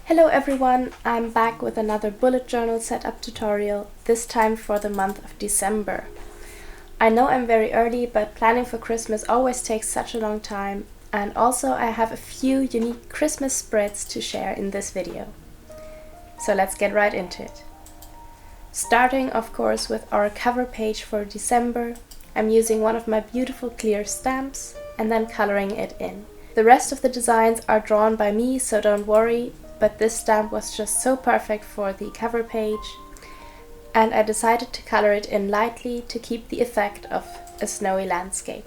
Hello everyone, I'm back with another bullet journal setup tutorial, this time for the month of December. I know I'm very early, but planning for Christmas always takes such a long time, and also I have a few unique Christmas spreads to share in this video. So let's get right into it. Starting of course with our cover page for December, I'm using one of my beautiful clear stamps and then coloring it in. The rest of the designs are drawn by me, so don't worry, but this stamp was just so perfect for the cover page, and I decided to color it in lightly to keep the effect of a snowy landscape.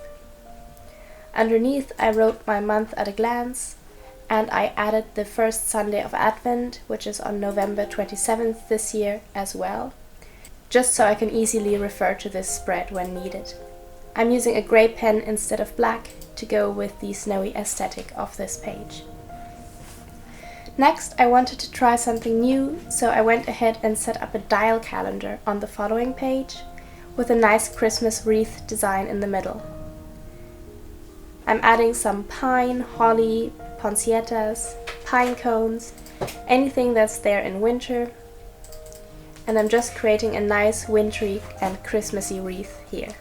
Underneath I wrote my month at a glance, and I added the first Sunday of Advent, which is on November 27th this year as well, just so I can easily refer to this spread when needed. I'm using a grey pen instead of black to go with the snowy aesthetic of this page. Next, I wanted to try something new, so I went ahead and set up a dial calendar on the following page with a nice Christmas wreath design in the middle. I'm adding some pine, holly, poinsettias, pine cones, anything that's there in winter, and I'm just creating a nice wintry and Christmassy wreath here.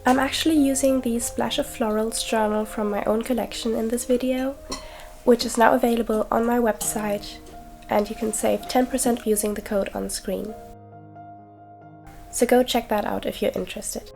I'm actually using the Splash of Florals journal from my own collection in this video, which is now available on my website, and you can save 10% using the code on screen. So go check that out if you're interested.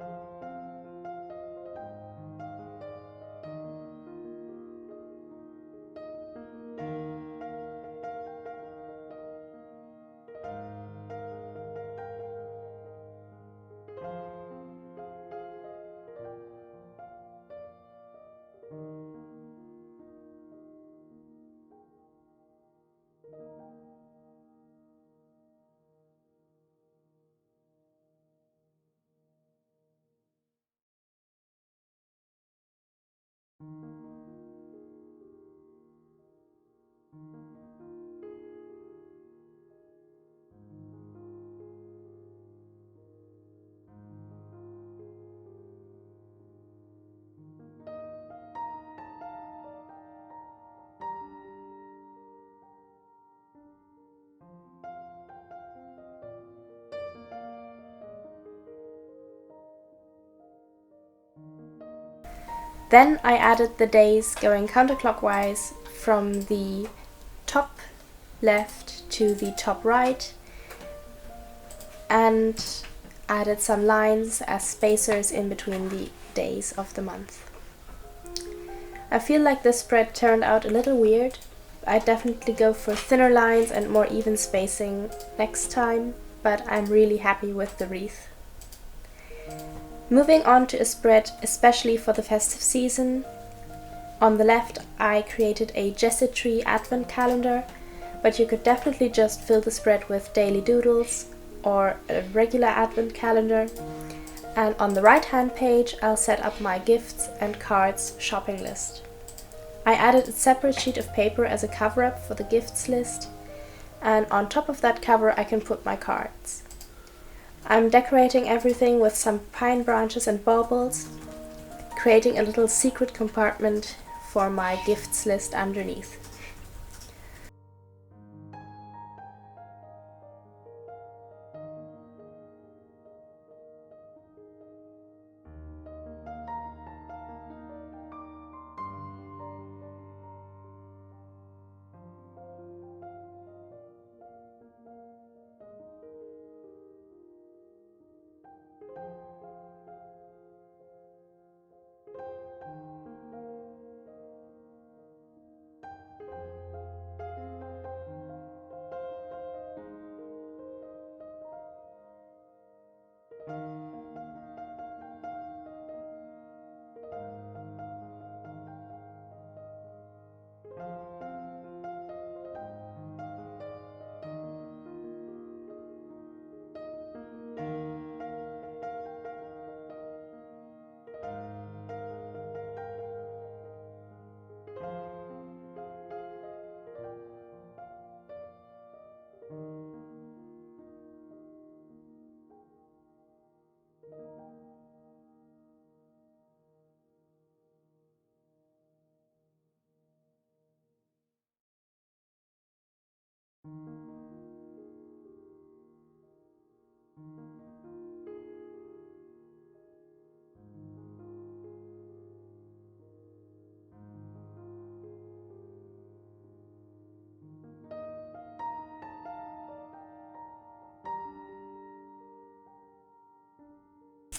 Then I added the days going counterclockwise from the top left to the top right, and added some lines as spacers in between the days of the month. I feel like this spread turned out a little weird. I'd definitely go for thinner lines and more even spacing next time, but I'm really happy with the wreath. Moving on to a spread especially for the festive season. On the left I created a Jessie Tree advent calendar, but you could definitely just fill the spread with daily doodles or a regular advent calendar. And on the right hand page I'll set up my gifts and cards shopping list. I added a separate sheet of paper as a cover up for the gifts list, and on top of that cover I can put my cards. I'm decorating everything with some pine branches and baubles, creating a little secret compartment for my gifts list underneath.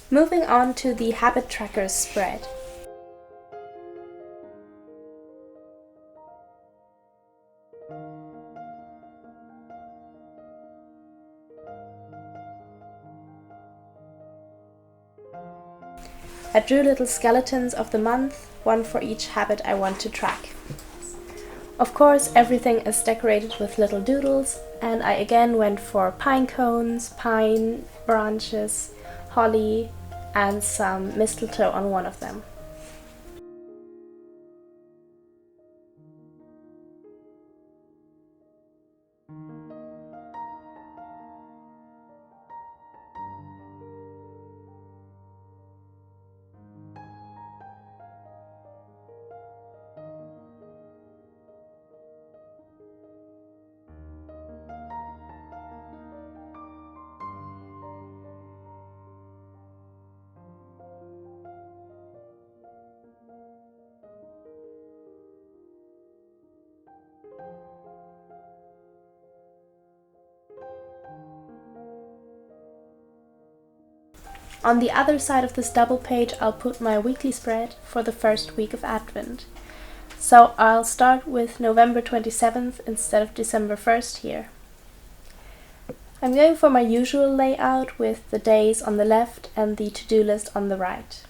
Moving on to the habit trackers spread. I drew little skeletons of the month, one for each habit I want to track. Of course, everything is decorated with little doodles, and I again went for pine cones, pine branches, holly, and some mistletoe on one of them. On the other side of this double page, I'll put my weekly spread for the first week of Advent. So I'll start with November 27th instead of December 1st here. I'm going for my usual layout with the days on the left and the to-do list on the right.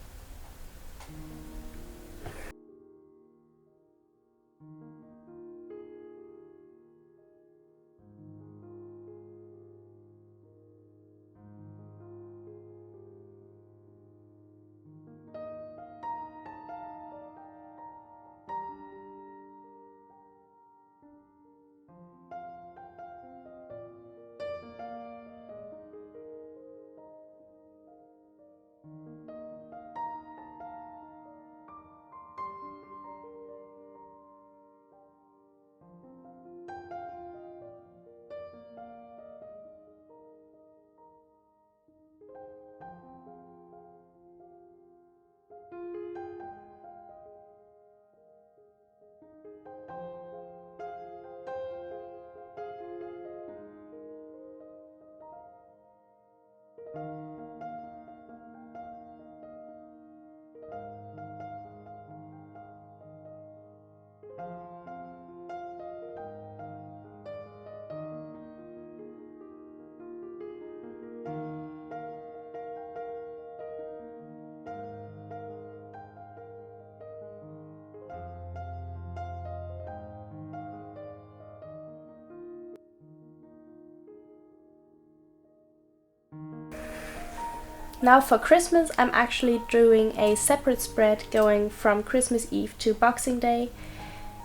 Now for Christmas, I'm actually drawing a separate spread going from Christmas Eve to Boxing Day.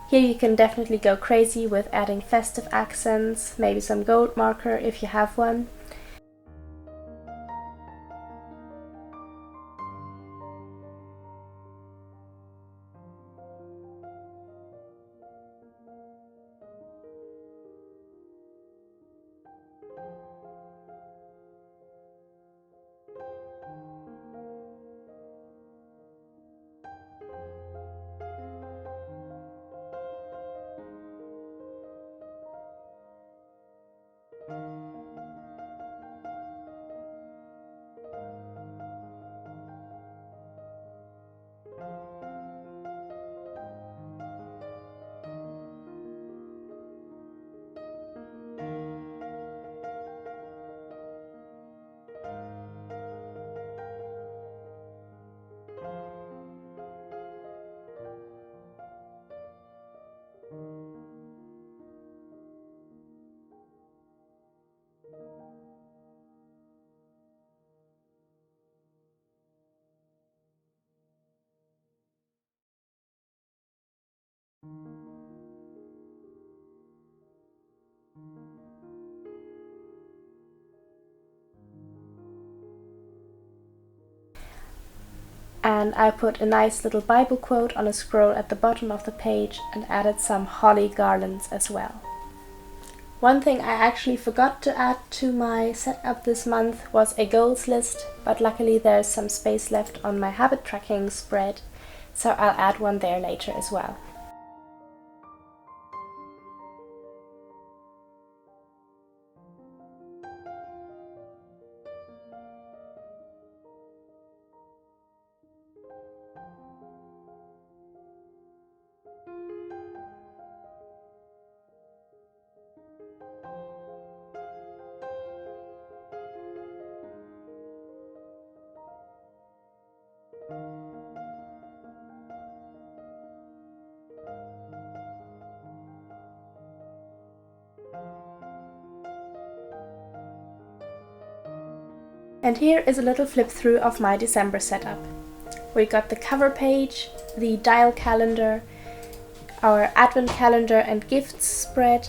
Here you can definitely go crazy with adding festive accents, maybe some gold marker if you have one. And I put a nice little Bible quote on a scroll at the bottom of the page and added some holly garlands as well. One thing I actually forgot to add to my setup this month was a goals list, but luckily there's some space left on my habit tracking spread, so I'll add one there later as well. And here is a little flip through of my December setup. We got the cover page, the dial calendar, our advent calendar and gifts spread,